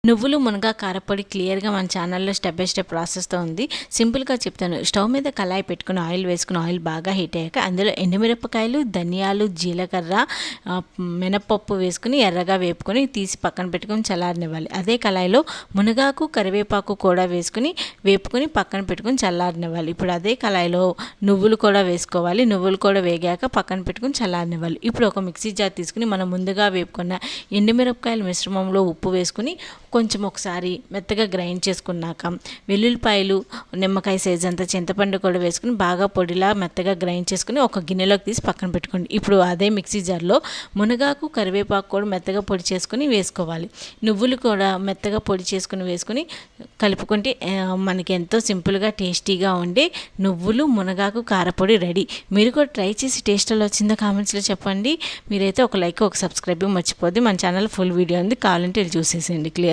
నువ్వులు మునగా కారపొడి క్లియర్గా మన ఛానల్లో స్టెప్ బై స్టెప్ ప్రాసెస్తో ఉంది. సింపుల్గా చెప్తాను. స్టవ్ మీద కళాయి పెట్టుకుని ఆయిల్ వేసుకుని ఆయిల్ బాగా హీట్ అయ్యాక అందులో ఎండుమిరపకాయలు, ధనియాలు, జీలకర్ర, మినపప్పు వేసుకుని ఎర్రగా వేపుకొని తీసి పక్కన పెట్టుకొని చల్లారనివ్వాలి. అదే కళాయిలో మునగాకు, కరివేపాకు కూడా వేపుకొని పక్కన పెట్టుకొని చల్లారనివ్వాలి. ఇప్పుడు అదే కళాయిలో నువ్వులు కూడా వేసుకోవాలి. నువ్వులు కూడా వేగాక పక్కన పెట్టుకొని చల్లారనివ్వాలి. ఇప్పుడు ఒక మిక్సీ జార్ తీసుకుని మనం ముందుగా వేపుకున్న ఎండుమిరపకాయల మిశ్రమంలో ఉప్పు వేసుకుని కొంచెం ఒకసారి మెత్తగా గ్రైండ్ చేసుకున్నాక వెల్లుల్లిపాయలు, నిమ్మకాయ సైజ్ అంత చింతపండు కూడా వేసుకుని బాగా పొడిలా మెత్తగా గ్రైండ్ చేసుకుని ఒక గిన్నెలోకి తీసి పక్కన పెట్టుకోండి. ఇప్పుడు అదే మిక్సీ జార్లో మునగాకు, కరివేపాకు కూడా మెత్తగా పొడి చేసుకుని వేసుకోవాలి. నువ్వులు కూడా మెత్తగా పొడి వేసుకుని కలుపుకుంటే మనకి ఎంతో సింపుల్గా టేస్టీగా ఉండే నువ్వులు మునగాకు కారపొడి రెడీ. మీరు కూడా ట్రై చేసి టేస్ట్ ఎలా వచ్చిందో కామెంట్స్లో చెప్పండి. మీరైతే ఒక లైక్, ఒక సబ్స్క్రైబ్ మర్చిపోద్ది. మన ఛానల్ ఫుల్ వీడియో ఉంది, కావాలంటే ఇది చూసేసేయండి. క్లియర్.